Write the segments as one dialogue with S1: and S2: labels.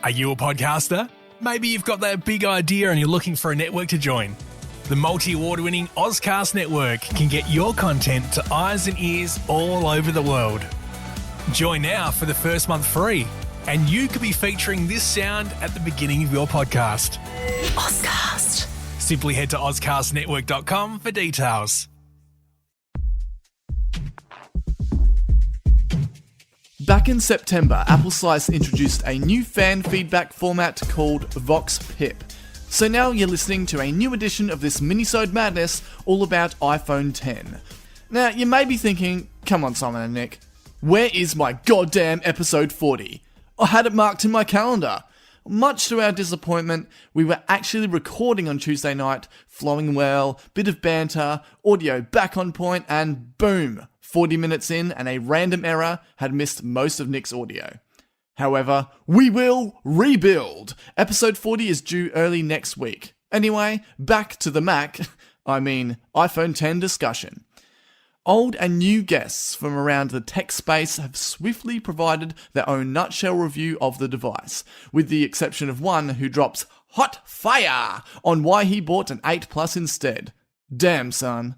S1: Are you a podcaster? Maybe you've got that big idea and you're looking for a network to join. The multi-award-winning Ozcast Network can get your content to eyes and ears all over the world. Join now for the first month free, and you could be featuring this sound at the beginning of your podcast.
S2: Ozcast.
S1: Simply head to ozcastnetwork.com for details.
S3: Back in September, Apple Slice introduced a new fan feedback format called VOX PIP. So now you're listening to a new edition of this mini-sode madness all about iPhone X. Now, you may be thinking, come on Simon and Nick, where is my goddamn episode 40? I had it marked in my calendar. Much to our disappointment, we were actually recording on Tuesday night, flowing well, bit of banter, audio back on point, and boom, 40 minutes in and a random error had missed most of Nick's audio. However, we will rebuild. Episode 40 is due early next week. Anyway, back to the iPhone X discussion. Old and new guests from around the tech space have swiftly provided their own nutshell review of the device, with the exception of one who drops hot fire on why he bought an 8 Plus instead. Damn, son.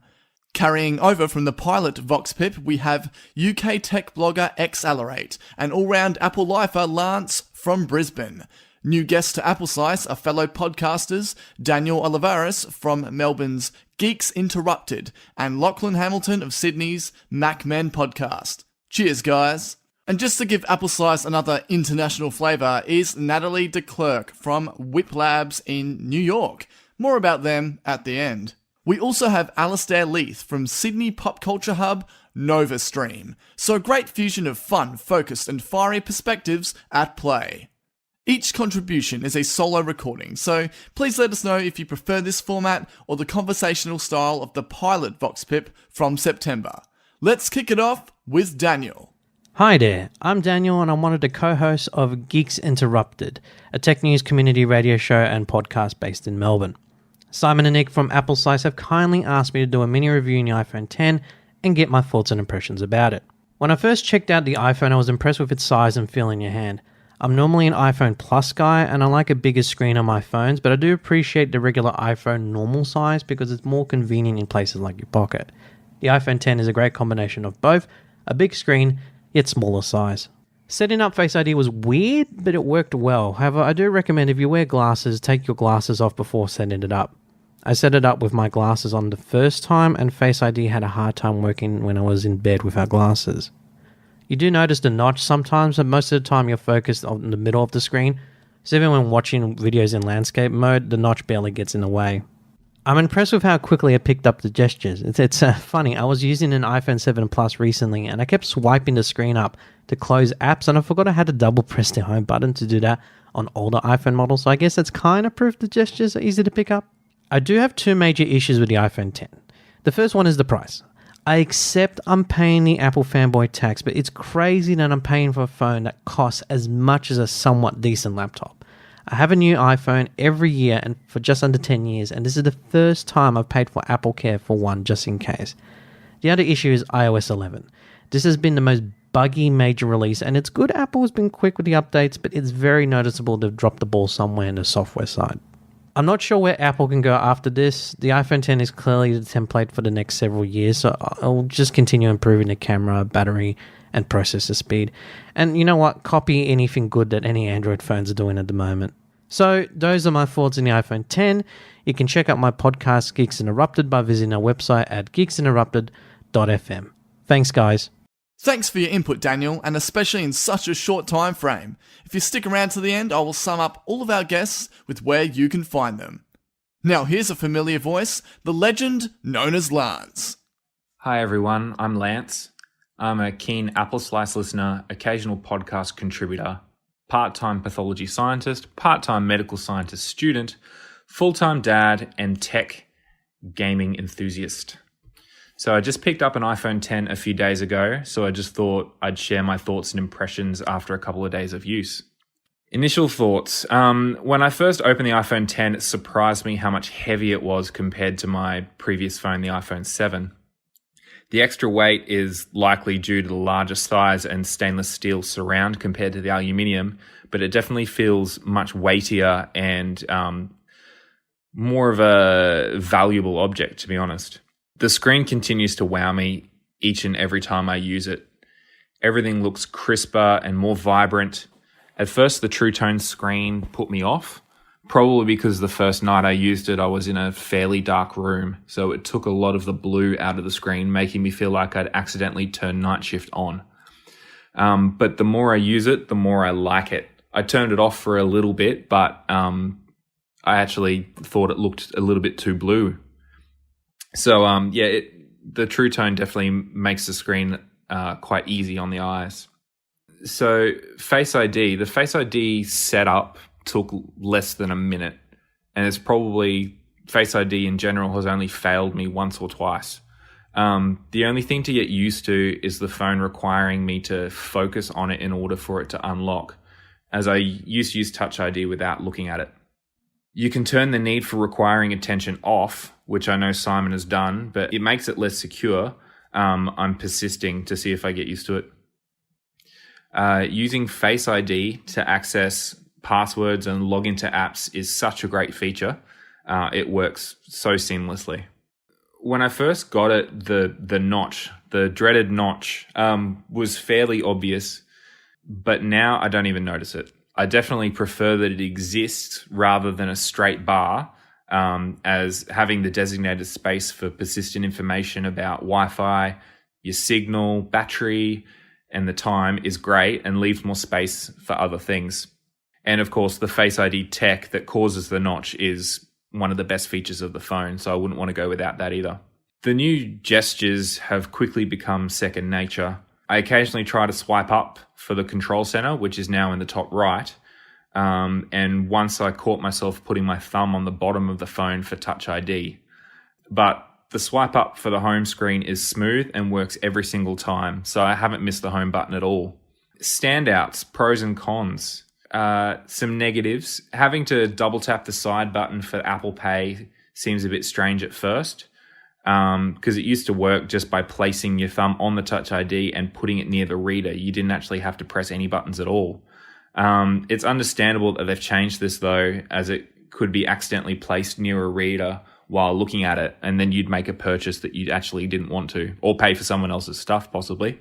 S3: Carrying over from the pilot VOX PIP, we have UK tech blogger Xalirate and all-round Apple lifer Lance from Brisbane. New guests to Apple Slice are fellow podcasters Daniel Olivares from Melbourne's Geeks Interrupted and Lachlan Hamilton of Sydney's MacMen podcast. Cheers, guys. And just to give Apple Slice another international flavour is Nathalie de Klerk from Wiplabs in New York. More about them at the end. We also have Alasdair Leith from Sydney pop culture hub Novastream. So a great fusion of fun, focused and fiery perspectives at play. Each contribution is a solo recording, so please let us know if you prefer this format or the conversational style of the pilot VOX PIP from September. Let's kick it off with Daniel.
S4: Hi there, I'm Daniel and I'm one of the co-hosts of Geeks Interrupted, a tech news community radio show and podcast based in Melbourne. Simon and Nick from Apple Slice have kindly asked me to do a mini review on the iPhone X and get my thoughts and impressions about it. When I first checked out the iPhone, I was impressed with its size and feel in your hand. I'm normally an iPhone Plus guy and I like a bigger screen on my phones, but I do appreciate the regular iPhone normal size because it's more convenient in places like your pocket. The iPhone X is a great combination of both, a big screen, yet smaller size. Setting up Face ID was weird, but it worked well. However, I do recommend if you wear glasses, take your glasses off before setting it up. I set it up with my glasses on the first time and Face ID had a hard time working when I was in bed without glasses. You do notice the notch sometimes, but most of the time you're focused on the middle of the screen, so even when watching videos in landscape mode, the notch barely gets in the way. I'm impressed with how quickly I picked up the gestures. It's funny, I was using an iPhone 7 Plus recently and I kept swiping the screen up to close apps and I forgot I had to double press the home button to do that on older iPhone models, so I guess that's kind of proof the gestures are easy to pick up. I do have two major issues with the iPhone X. The first one is the price. I accept I'm paying the Apple fanboy tax, but it's crazy that I'm paying for a phone that costs as much as a somewhat decent laptop. I have a new iPhone every year and for just under 10 years, and this is the first time I've paid for Apple Care for one just in case. The other issue is iOS 11. This has been the most buggy major release, and it's good Apple has been quick with the updates, but it's very noticeable they've dropped the ball somewhere in the software side. I'm not sure where Apple can go after this. The iPhone X is clearly the template for the next several years, so I'll just continue improving the camera, battery, and processor speed. And you know what? Copy anything good that any Android phones are doing at the moment. So those are my thoughts on the iPhone X. You can check out my podcast, Geeks Interrupted, by visiting our website at geeksinterrupted.fm. Thanks, guys.
S3: Thanks for your input, Daniel, and especially in such a short time frame. If you stick around to the end, I will sum up all of our guests with where you can find them. Now here's a familiar voice, the legend known as Lance.
S5: Hi everyone, I'm Lance. I'm a keen Apple Slice listener, occasional podcast contributor, part-time pathology scientist, part-time medical scientist student, full-time dad, and tech gaming enthusiast. So I just picked up an iPhone X a few days ago, so I just thought I'd share my thoughts and impressions after a couple of days of use. Initial thoughts. When I first opened the iPhone X, it surprised me how much heavier it was compared to my previous phone, the iPhone 7. The extra weight is likely due to the larger size and stainless steel surround compared to the aluminium, but it definitely feels much weightier and more of a valuable object, to be honest. The screen continues to wow me each and every time I use it. Everything looks crisper and more vibrant. At first, the True Tone screen put me off, probably because the first night I used it, I was in a fairly dark room, so it took a lot of the blue out of the screen, making me feel like I'd accidentally turned night shift on. But the more I use it, the more I like it. I turned it off for a little bit, but I actually thought it looked a little bit too blue. So the True Tone definitely makes the screen quite easy on the eyes. So Face ID, the Face ID setup took less than a minute, and it's probably Face ID in general has only failed me once or twice. The only thing to get used to is the phone requiring me to focus on it in order for it to unlock, as I used to use Touch ID without looking at it. You can turn the need for requiring attention off, which I know Simon has done, but it makes it less secure. I'm persisting to see if I get used to it. Using Face ID to access passwords and log into apps is such a great feature. It works so seamlessly. When I first got it, the notch, the dreaded notch, was fairly obvious, but now I don't even notice it. I definitely prefer that it exists rather than a straight bar, as having the designated space for persistent information about Wi-Fi, your signal, battery, and the time is great and leaves more space for other things. And of course, the Face ID tech that causes the notch is one of the best features of the phone, so I wouldn't want to go without that either. The new gestures have quickly become second nature. I occasionally try to swipe up for the control center, which is now in the top right. And once I caught myself putting my thumb on the bottom of the phone for Touch ID. But the swipe up for the home screen is smooth and works every single time, so I haven't missed the home button at all. Standouts, pros and cons. Some negatives. Having to double tap the side button for Apple Pay seems a bit strange at first, because it used to work just by placing your thumb on the Touch ID and putting it near the reader. You didn't actually have to press any buttons at all. It's understandable that they've changed this though, as it could be accidentally placed near a reader while looking at it, and then you'd make a purchase that you actually didn't want to, or pay for someone else's stuff possibly.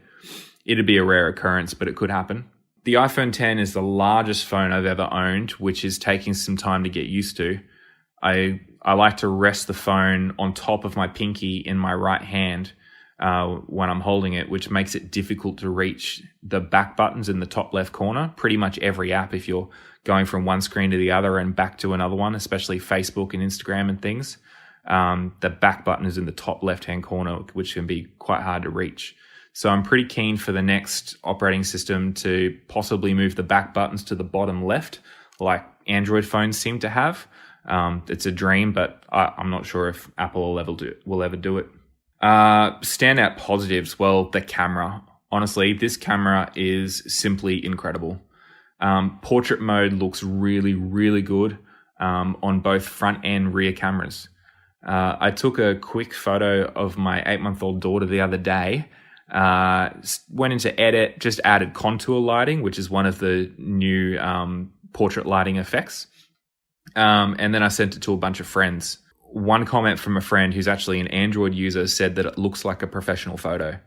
S5: It'd be a rare occurrence, but it could happen. The iPhone X is the largest phone I've ever owned, which is taking some time to get used to. I like to rest the phone on top of my pinky in my right hand when I'm holding it, which makes it difficult to reach the back buttons in the top left corner. Pretty much every app, if you're going from one screen to the other and back to another one, especially Facebook and Instagram and things, the back button is in the top left-hand corner, which can be quite hard to reach. So I'm pretty keen for the next operating system to possibly move the back buttons to the bottom left, like Android phones seem to have. It's a dream, but I'm not sure if Apple will ever do it. Standout positives, well, the camera. Honestly, this camera is simply incredible. Portrait mode looks really, really good on both front and rear cameras. I took a quick photo of my 8-month-old daughter the other day. Went into edit, just added contour lighting, which is one of the new portrait lighting effects. And then I sent it to a bunch of friends. One comment from a friend who's actually an Android user said that it looks like a professional photo.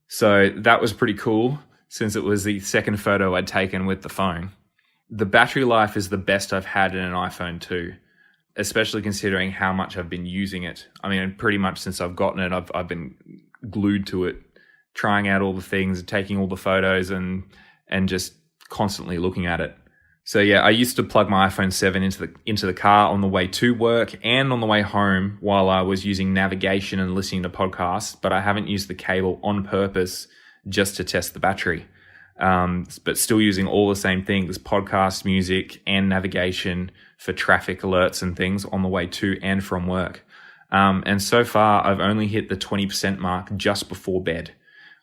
S5: So that was pretty cool, since it was the second photo I'd taken with the phone. The battery life is the best I've had in an iPhone 2, especially considering how much I've been using it. I mean, pretty much since I've gotten it, I've been glued to it, trying out all the things, taking all the photos, and just constantly looking at it. So yeah, I used to plug my iPhone 7 into the car on the way to work and on the way home while I was using navigation and listening to podcasts, but I haven't used the cable on purpose just to test the battery. But still using all the same things, podcast, music, and navigation for traffic alerts and things on the way to and from work. And so far, I've only hit the 20% mark just before bed,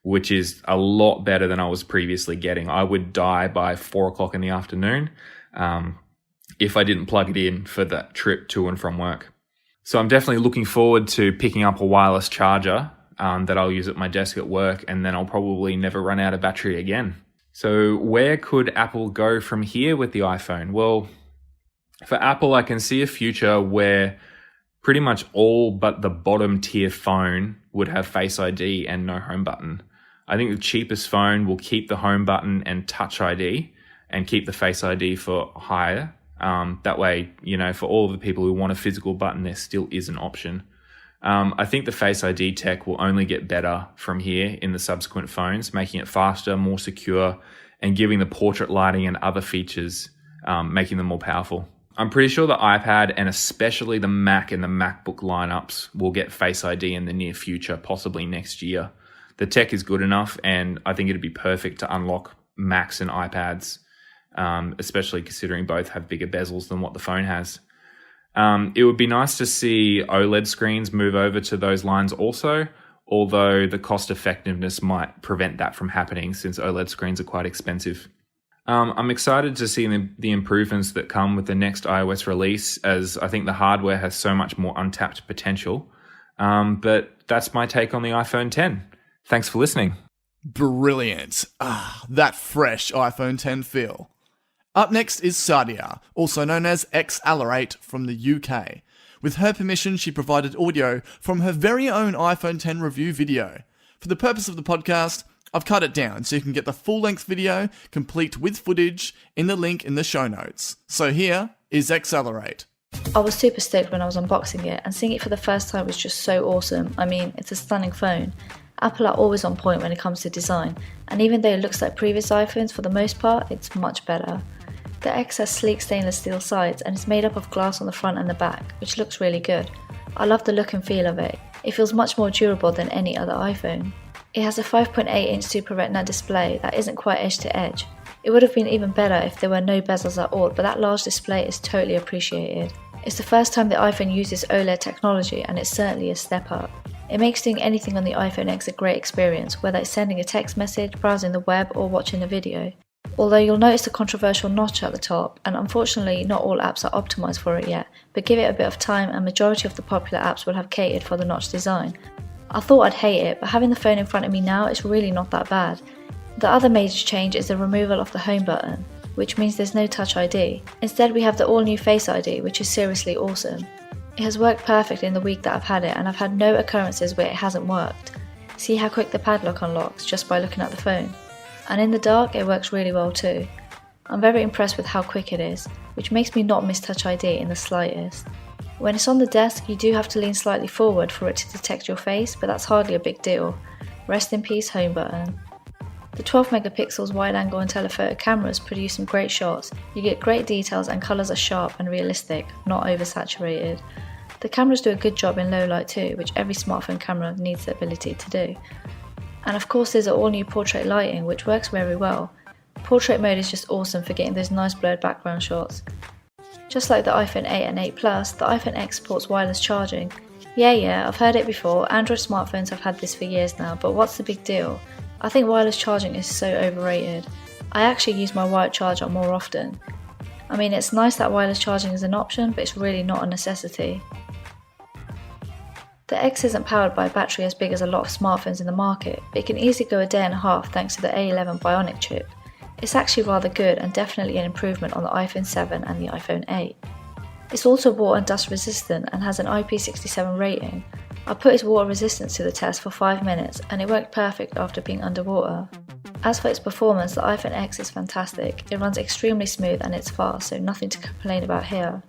S5: which is a lot better than I was previously getting. I would die by 4 o'clock in the afternoon if I didn't plug it in for that trip to and from work. So I'm definitely looking forward to picking up a wireless charger that I'll use at my desk at work, and then I'll probably never run out of battery again. So where could Apple go from here with the iPhone? Well, for Apple, I can see a future where pretty much all but the bottom tier phone would have Face ID and no home button. I think the cheapest phone will keep the home button and Touch ID and keep the Face ID for higher. That way, for all of the people who want a physical button, there still is an option. I think the Face ID tech will only get better from here in the subsequent phones, making it faster, more secure, and giving the portrait lighting and other features, making them more powerful. I'm pretty sure the iPad and especially the Mac and the MacBook lineups will get Face ID in the near future, possibly next year. The tech is good enough, and I think it'd be perfect to unlock Macs and iPads, especially considering both have bigger bezels than what the phone has. It would be nice to see OLED screens move over to those lines also, although the cost effectiveness might prevent that from happening since OLED screens are quite expensive. I'm excited to see the improvements that come with the next iOS release, as I think the hardware has so much more untapped potential. But that's my take on the iPhone X. Thanks for listening.
S3: Brilliant. That fresh iPhone X feel. Up next is Sadia, also known as Xalirate from the UK. With her permission, she provided audio from her very own iPhone X review video. For the purpose of the podcast, I've cut it down so you can get the full-length video, complete with footage, in the link in the show notes. So here is Xalirate.
S2: I was super stoked when I was unboxing it, and seeing it for the first time was just so awesome. I mean, it's a stunning phone. Apple are always on point when it comes to design, and even though it looks like previous iPhones for the most part, it's much better. The X has sleek stainless steel sides and is made up of glass on the front and the back, which looks really good. I love the look and feel of it. It feels much more durable than any other iPhone. It has a 5.8-inch Super Retina display that isn't quite edge to edge. It would have been even better if there were no bezels at all, but that large display is totally appreciated. It's the first time the iPhone uses OLED technology, and it's certainly a step up. It makes doing anything on the iPhone X a great experience, whether it's sending a text message, browsing the web, or watching a video. Although you'll notice the controversial notch at the top, and unfortunately not all apps are optimised for it yet, but give it a bit of time and majority of the popular apps will have catered for the notch design. I thought I'd hate it, but having the phone in front of me now, it's really not that bad. The other major change is the removal of the home button, which means there's no Touch ID. Instead we have the all new Face ID, which is seriously awesome. It has worked perfect in the week that I've had it, and I've had no occurrences where it hasn't worked. See how quick the padlock unlocks just by looking at the phone. And in the dark it works really well too. I'm very impressed with how quick it is, which makes me not miss Touch ID in the slightest. When it's on the desk, you do have to lean slightly forward for it to detect your face, but that's hardly a big deal. Rest in peace, home button. The 12 megapixels wide angle and telephoto cameras produce some great shots. You get great details and colours are sharp and realistic, not oversaturated. The cameras do a good job in low light too, which every smartphone camera needs the ability to do. And of course there's an all new portrait lighting, which works very well. Portrait mode is just awesome for getting those nice blurred background shots. Just like the iPhone 8 and 8 Plus, the iPhone X supports wireless charging. Yeah, I've heard it before, Android smartphones have had this for years now, but what's the big deal? I think wireless charging is so overrated. I actually use my wired charger more often. I mean, it's nice that wireless charging is an option, but it's really not a necessity. The X isn't powered by a battery as big as a lot of smartphones in the market, but it can easily go a day and a half thanks to the A11 Bionic chip. It's actually rather good and definitely an improvement on the iPhone 7 and the iPhone 8. It's also water and dust resistant and has an IP67 rating. I put its water resistance to the test for 5 minutes and it worked perfect after being underwater. As for its performance, the iPhone X is fantastic. It runs extremely smooth and it's fast, so nothing to complain about here.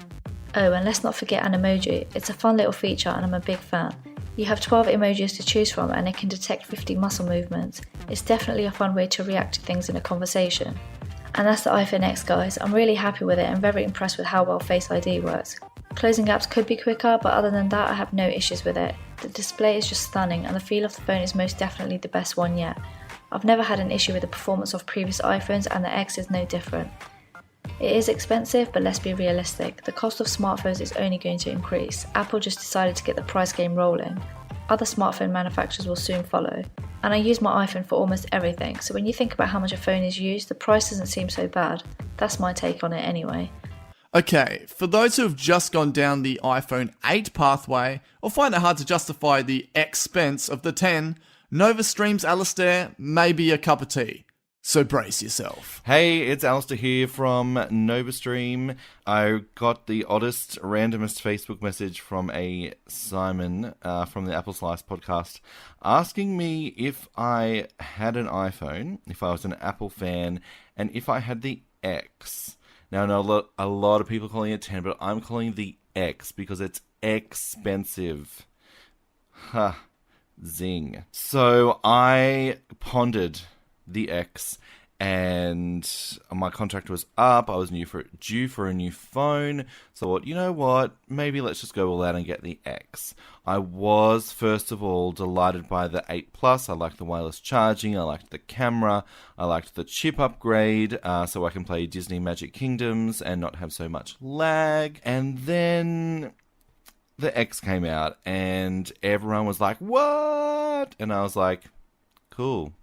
S2: Oh, and let's not forget an emoji. It's a fun little feature and I'm a big fan. You have 12 emojis to choose from and it can detect 50 muscle movements. It's definitely a fun way to react to things in a conversation. And that's the iPhone X, guys. I'm really happy with it and very impressed with how well Face ID works. Closing apps could be quicker, but other than that I have no issues with it. The display is just stunning and the feel of the phone is most definitely the best one yet. I've never had an issue with the performance of previous iPhones and the X is no different. It is expensive, but let's be realistic. The cost of smartphones is only going to increase. Apple just decided to get the price game rolling. Other smartphone manufacturers will soon follow. And I use my iPhone for almost everything, so when you think about how much a phone is used, the price doesn't seem so bad. That's my take on it anyway.
S3: Okay, for those who have just gone down the iPhone 8 pathway or find it hard to justify the expense of the 10, Novastream's Alasdair may be a cup of tea. So brace yourself.
S6: Hey, it's Alasdair here from Novastream. I got the oddest, randomest Facebook message from a Simon from the Apple Slice podcast asking me if I had an iPhone, if I was an Apple fan, and if I had the X. Now, I know a lot of people calling it 10, but I'm calling it the X because it's expensive. Ha, zing. So I pondered the X, and my contract was up. I was due for a new phone, so I thought, you know what, maybe let's just go all out and get the X. I was, first of all, delighted by the 8 Plus. I liked the wireless charging, I liked the camera, I liked the chip upgrade, so I can play Disney Magic Kingdoms and not have so much lag. And then the X came out, and everyone was like, what? And I was like, cool.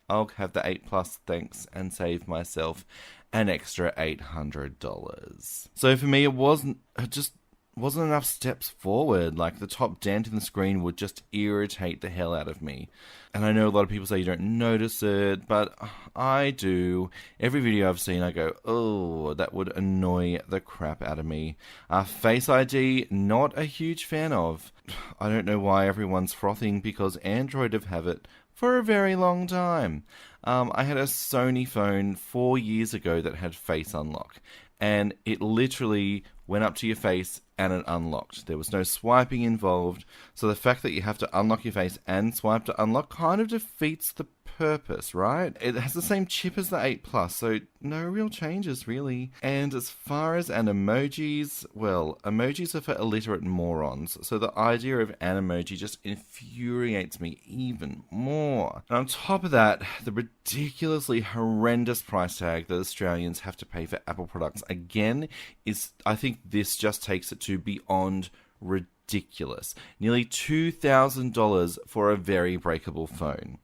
S6: I'll have the 8 Plus, thanks, and save myself an extra $800. So for me, it just wasn't enough steps forward. Like, the top dent in the screen would just irritate the hell out of me. And I know a lot of people say you don't notice it, but I do. Every video I've seen, I go, oh, that would annoy the crap out of me. Face ID, not a huge fan of. I don't know why everyone's frothing, because Android have it for a very long time. I had a Sony phone 4 years ago that had Face Unlock, and it literally went up to your face and it unlocked. There was no swiping involved, so the fact that you have to unlock your face and swipe to unlock kind of defeats the purpose, right? It has the same chip as the 8 Plus, so no real changes really. And as far as emojis, well, emojis are for illiterate morons, so the idea of an emoji just infuriates me even more. And on top of that, the ridiculously horrendous price tag that Australians have to pay for Apple products again is, I think this just takes it to beyond ridiculous. Nearly $2,000 for a very breakable phone.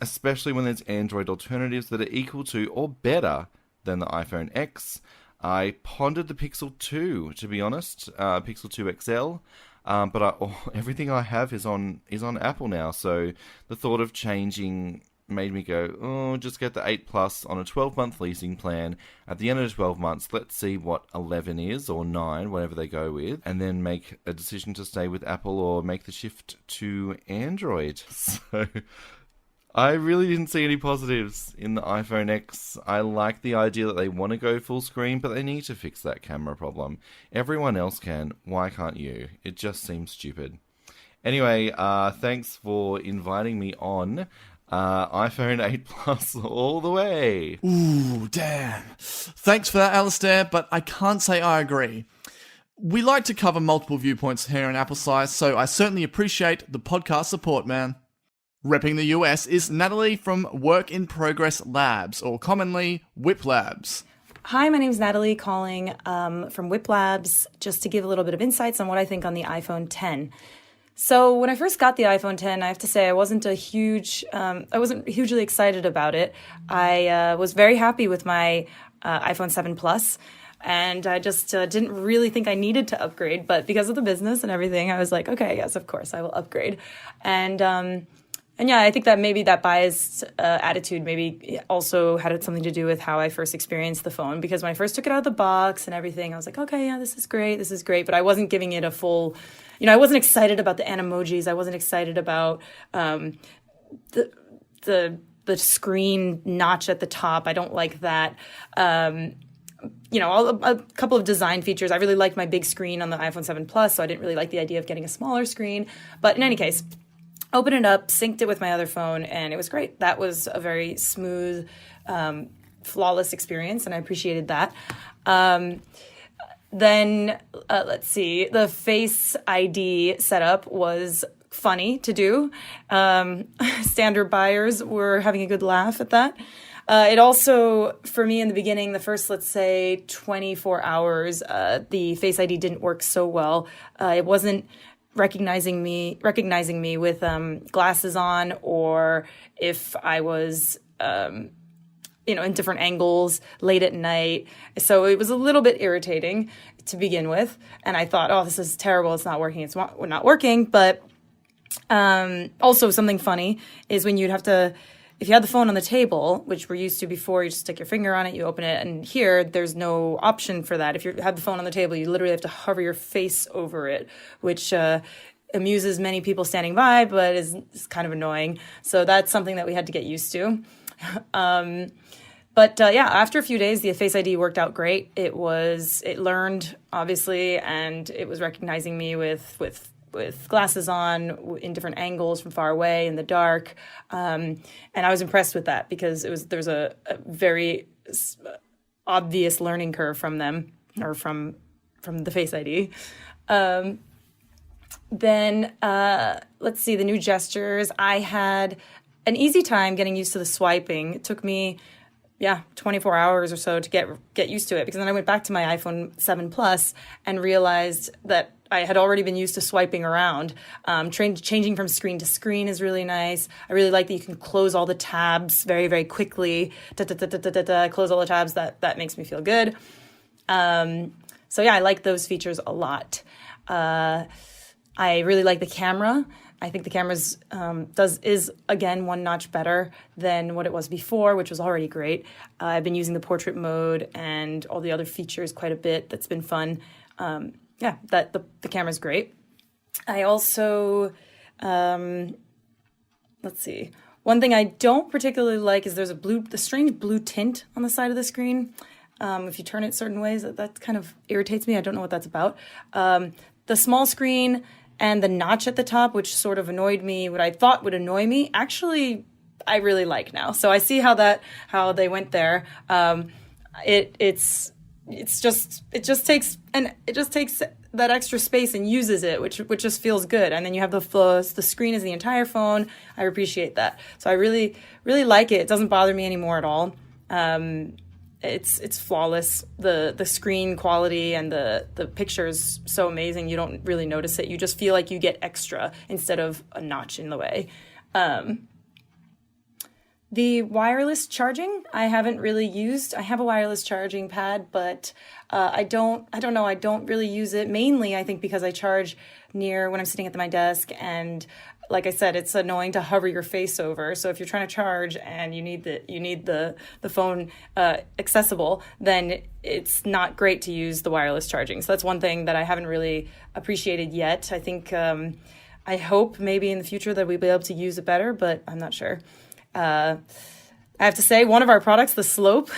S6: Especially when there's Android alternatives that are equal to or better than the iPhone X. I pondered the Pixel 2, to be honest, Pixel 2 XL, but everything I have is on Apple now, so the thought of changing made me go, oh, just get the 8 Plus on a 12-month leasing plan. At the end of the 12 months, let's see what 11 is, or 9, whatever they go with, and then make a decision to stay with Apple or make the shift to Android. So I really didn't see any positives in the iPhone X. I like the idea that they want to go full screen, but they need to fix that camera problem. Everyone else can. Why can't you? It just seems stupid. Anyway, thanks for inviting me on. iPhone 8 Plus all the way.
S3: Ooh, damn. Thanks for that, Alasdair, but I can't say I agree. We like to cover multiple viewpoints here in Apple Slice, so I certainly appreciate the podcast support, man. Repping the US is Nathalie from Work in Progress Labs, or commonly Wiplabs.
S7: Hi, my name's Nathalie, calling from Wiplabs, just to give a little bit of insights on what I think on the iPhone 10. So when I first got the iPhone 10, I have to say I wasn't hugely excited about it. I was very happy with my iPhone 7 Plus, and I just didn't really think I needed to upgrade. But because of the business and everything, I was like, okay, yes, of course, I will upgrade. And yeah, I think that maybe that biased attitude maybe also had something to do with how I first experienced the phone. Because when I first took it out of the box and everything, I was like, okay, yeah, this is great. But I wasn't giving it a full, I wasn't excited about the animojis. I wasn't excited about the screen notch at the top. I don't like that. A couple of design features. I really liked my big screen on the iPhone 7 Plus, so I didn't really like the idea of getting a smaller screen. But in any case, opened it up, synced it with my other phone, and it was great. That was a very smooth, flawless experience, and I appreciated that. Then, let's see, the Face ID setup was funny to do. Standard buyers were having a good laugh at that. It also, for me in the beginning, the first, let's say, 24 hours, the Face ID didn't work so well. It wasn't recognizing me with glasses on, or if I was in different angles late at night. So it was a little bit irritating to begin with. And I thought, oh, this is terrible. It's not working. It's not working. But also something funny is when you'd have to, if you had the phone on the table, which we're used to before, you just stick your finger on it, you open it, and here there's no option for that. If you have the phone on the table, you literally have to hover your face over it, which amuses many people standing by, but is kind of annoying. So that's something that we had to get used to. But after a few days, the Face ID worked out great. It learned, obviously, and it was recognizing me with glasses on in different angles from far away in the dark. And I was impressed with that because there was a very obvious learning curve from them, or from the Face ID. Then let's see, the new gestures. I had an easy time getting used to the swiping. It took me 24 hours or so to get used to it, because then I went back to my iPhone 7 Plus and realized that I had already been used to swiping around. Changing from screen to screen is really nice. I really like that you can close all the tabs very, very quickly. Close all the tabs. That makes me feel good. So I like those features a lot. I really like the camera. I think the camera is again one notch better than what it was before, which was already great. I've been using the portrait mode and all the other features quite a bit. That's been fun. The camera's great. I also, let's see. One thing I don't particularly like is there's the strange blue tint on the side of the screen. If you turn it certain ways, that kind of irritates me. I don't know what that's about. The small screen and the notch at the top, which sort of annoyed me, what I thought would annoy me, actually, I really like now. So I see how they went there. It just takes that extra space and uses it, which just feels good. And then you have the screen is the entire phone. I appreciate that. So I really, really like it. It doesn't bother me anymore at all. It's flawless. The screen quality and the picture's so amazing. You don't really notice it. You just feel like you get extra instead of a notch in the way. The wireless charging, I haven't really used. I have a wireless charging pad, but I don't really use it. Mainly, I think, because I charge near when I'm sitting at my desk, and like I said, it's annoying to hover your face over. So if you're trying to charge and you need the phone accessible, then it's not great to use the wireless charging. So that's one thing that I haven't really appreciated yet. I think I hope maybe in the future that we'll be able to use it better, but I'm not sure. I have to say, one of our products, the Slope,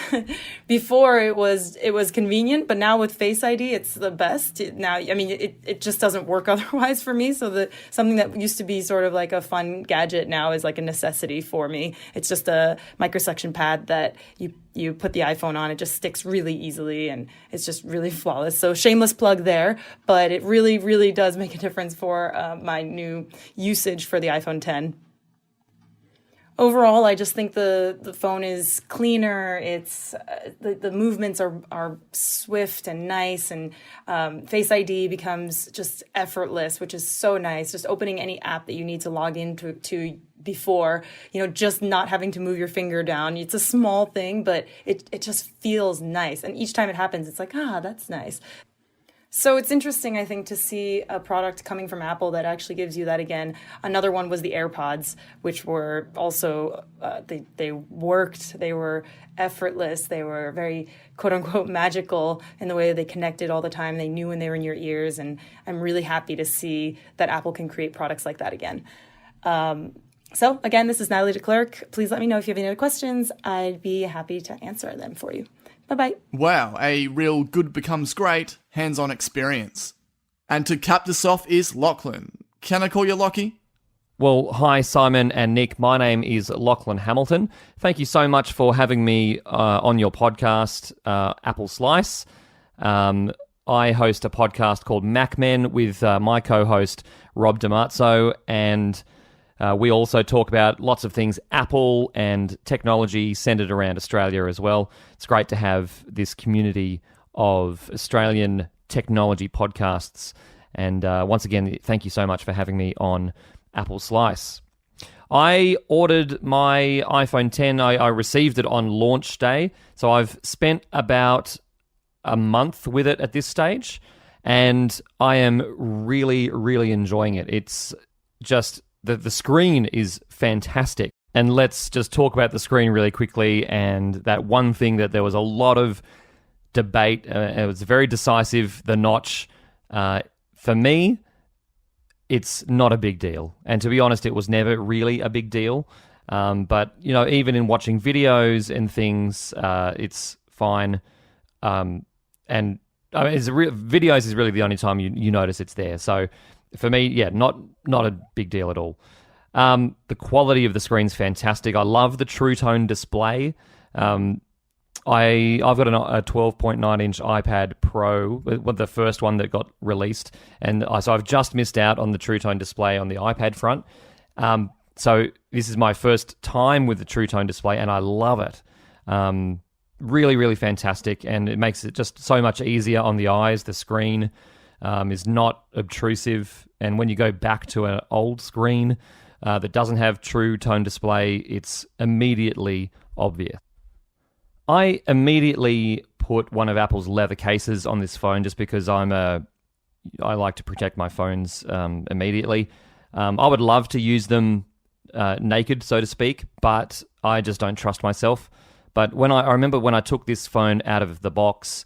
S7: before it was convenient, but now with Face ID, it's the best. It just doesn't work otherwise for me. So something that used to be sort of like a fun gadget now is like a necessity for me. It's just a microsuction pad that you put the iPhone on. It just sticks really easily, and it's just really flawless. So shameless plug there, but it really, really does make a difference for my new usage for the iPhone 10. Overall, I just think the phone is cleaner. It's the movements are swift and nice, and Face ID becomes just effortless, which is so nice. Just opening any app that you need to log into before, just not having to move your finger down. It's a small thing, but it just feels nice. And each time it happens, it's like, that's nice. So it's interesting, I think, to see a product coming from Apple that actually gives you that again. Another one was the AirPods, which were also, they worked, they were effortless, they were very, quote-unquote, magical in the way that they connected all the time. They knew when they were in your ears, and I'm really happy to see that Apple can create products like that again. So, again, this is Nathalie de Klerk. Please let me know if you have any other questions. I'd be happy to answer them for you. Bye-bye.
S3: Wow, a real good becomes great hands-on experience. And to cap this off is Lachlan. Can I call you Lockie?
S8: Well, hi, Simon and Nick. My name is Lachlan Hamilton. Thank you so much for having me on your podcast, Apple Slice. I host a podcast called MacMen with my co-host, Rob DiMarzo, and we also talk about lots of things Apple and technology centered around Australia as well. It's great to have this community of Australian technology podcasts. And once again, thank you so much for having me on Apple Slice. I ordered my iPhone 10. I received it on launch day. So I've spent about a month with it at this stage, and I am really, really enjoying it. It's just, the screen is fantastic. And let's just talk about the screen really quickly, and that one thing that there was a lot of debate. It was very decisive, the notch. For me, it's not a big deal. And to be honest, it was never really a big deal. But, even in watching videos and things, it's fine. And videos is really the only time you notice it's there. So for me, not a big deal at all. The quality of the screen's fantastic. I love the True Tone display. I've got a 12.9-inch iPad Pro, the first one that got released, and so I've just missed out on the True Tone display on the iPad front. So this is my first time with the True Tone display, and I love it. Really, really fantastic, and it makes it just so much easier on the eyes. The screen is not obtrusive, and when you go back to an old screen that doesn't have True Tone display, it's immediately obvious. I immediately put one of Apple's leather cases on this phone just because I like to protect my phones immediately. I would love to use them naked, so to speak, but I just don't trust myself. But I remember when I took this phone out of the box,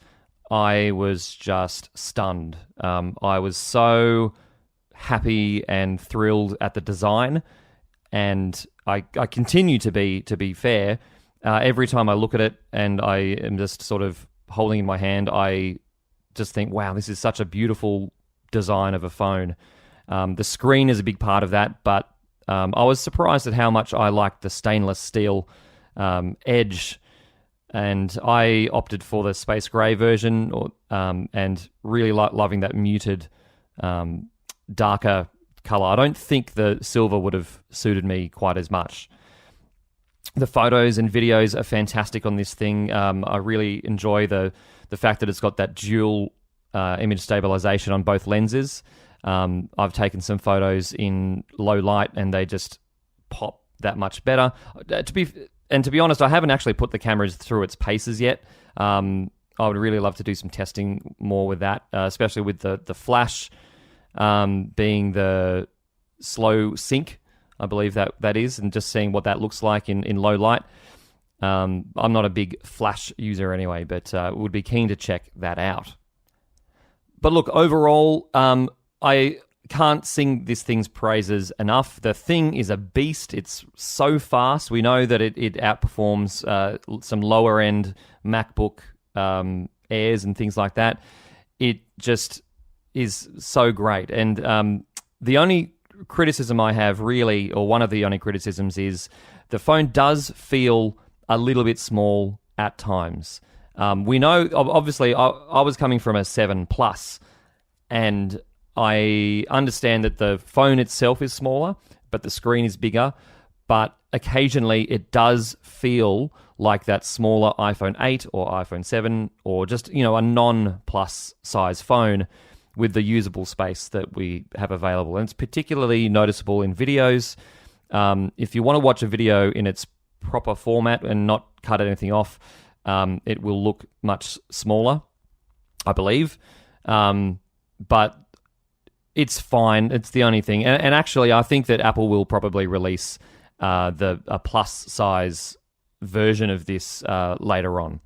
S8: I was just stunned. I was so happy and thrilled at the design, and I continue to be fair. Every time I look at it and I am just sort of holding in my hand, I just think, wow, this is such a beautiful design of a phone. The screen is a big part of that, but I was surprised at how much I liked the stainless steel edge, and I opted for the space gray version, and really loving that muted, darker color. I don't think the silver would have suited me quite as much. The photos and videos are fantastic on this thing. I really enjoy the fact that it's got that dual image stabilization on both lenses. I've taken some photos in low light, and they just pop that much better. To be honest, I haven't actually put the cameras through its paces yet. I would really love to do some testing more with that, especially with the flash being the slow sync, I believe that is, and just seeing what that looks like in low light. I'm not a big flash user anyway, but would be keen to check that out. But look, overall, I can't sing this thing's praises enough. The thing is a beast. It's so fast. We know that it outperforms some lower-end MacBook Airs and things like that. It just is so great. And the only criticism I have, really, or one of the only criticisms, is the phone does feel a little bit small at times. We know, obviously, I was coming from a 7 Plus, and I understand that the phone itself is smaller, but the screen is bigger. But occasionally it does feel like that smaller iPhone 8 or iPhone 7 or just, a non-plus size phone with the usable space that we have available. And it's particularly noticeable in videos. If you want to watch a video in its proper format and not cut anything off, it will look much smaller, I believe. But it's fine. It's the only thing. And actually, I think that Apple will probably release a plus size version of this later on.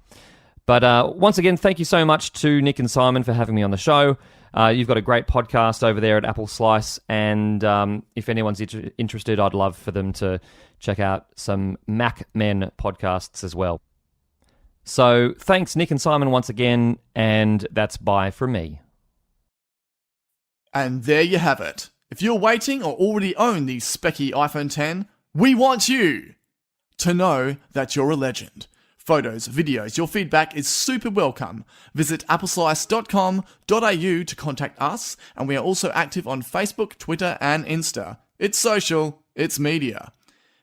S8: But once again, thank you so much to Nick and Simon for having me on the show. You've got a great podcast over there at Apple Slice, and if anyone's interested, I'd love for them to check out some MacMen podcasts as well. So thanks, Nick and Simon, once again, and that's bye from me.
S3: And there you have it. If you're waiting or already own the specky iPhone 10, we want you to know that you're a legend. Photos, videos, your feedback is super welcome. Visit appleslice.com.au to contact us, and we are also active on Facebook, Twitter, and Insta. It's social, it's media.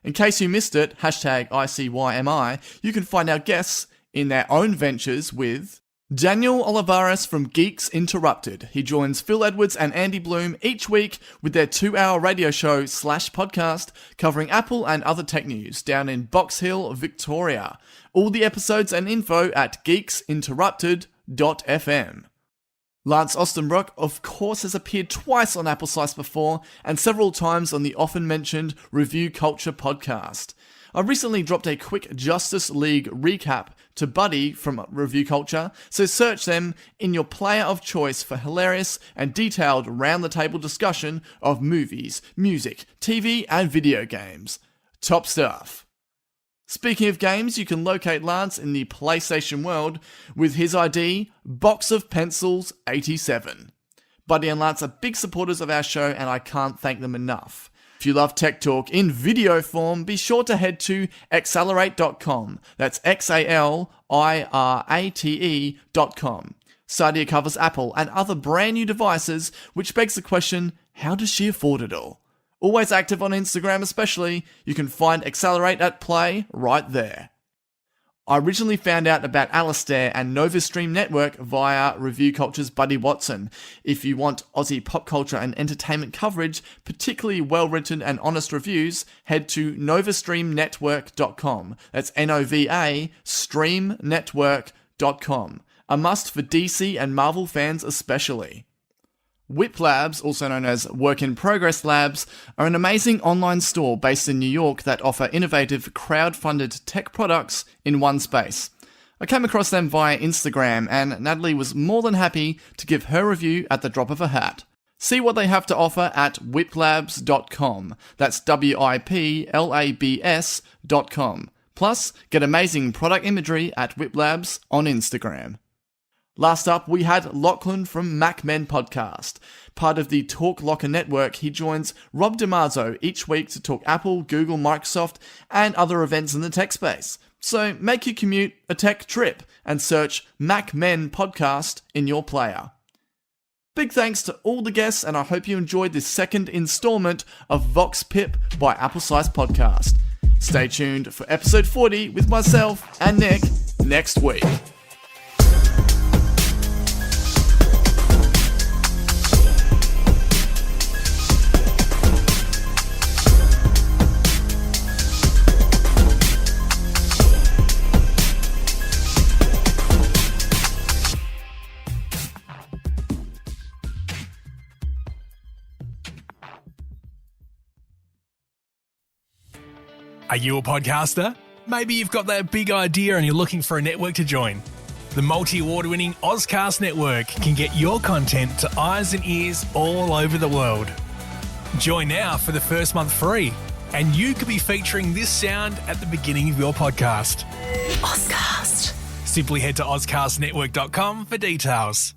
S3: In case you missed it, #ICYMI, you can find our guests in their own ventures with Daniel Olivares from Geeks Interrupted. He joins Phil Edwards and Andy Bloom each week with their 2-hour radio show / podcast covering Apple and other tech news down in Box Hill, Victoria. All the episodes and info at geeksinterrupted.fm. Lance Ostenbrock, of course, has appeared twice on Apple Slice before and several times on the often mentioned Review Culture podcast. I recently dropped a quick Justice League recap to Buddy from Review Culture, so search them in your player of choice for hilarious and detailed round-the-table discussion of movies, music, TV and video games. Top stuff. Speaking of games, you can locate Lance in the PlayStation world with his ID, Box of Pencils 87. Buddy and Lance are big supporters of our show and I can't thank them enough. If you love tech talk in video form, be sure to head to Xalirate.com. That's Xalirate.com. Sadia covers Apple and other brand new devices, which begs the question, how does she afford it all? Always active on Instagram especially, you can find Xalirate at play right there. I originally found out about Alasdair and Novastream Network via Review Culture's Buddy Watson. If you want Aussie pop culture and entertainment coverage, particularly well-written and honest reviews, head to novastreamnetwork.com. That's Nova streamnetwork.com. A must for DC and Marvel fans especially. Wiplabs, also known as Work in Progress Labs, are an amazing online store based in New York that offer innovative crowd-funded tech products in one space. I came across them via Instagram and Nathalie was more than happy to give her review at the drop of a hat. See what they have to offer at wiplabs.com. That's WIPLABS.com. Plus, get amazing product imagery at Wiplabs on Instagram. Last up, we had Lachlan from MacMen podcast. Part of the Talk Locker network, he joins Rob DiMarzio each week to talk Apple, Google, Microsoft, and other events in the tech space. So make your commute a tech trip and search MacMen podcast in your player. Big thanks to all the guests, and I hope you enjoyed this second installment of VOX PIP by Apple Slice Podcast. Stay tuned for episode 40 with myself and Nick next week.
S1: Are you a podcaster? Maybe you've got that big idea and you're looking for a network to join. The multi-award-winning Ozcast network can get your content to eyes and ears all over the world. Join now for the first month free, and you could be featuring this sound at the beginning of your podcast.
S9: Ozcast.
S1: Simply head to ozcastnetwork.com for details.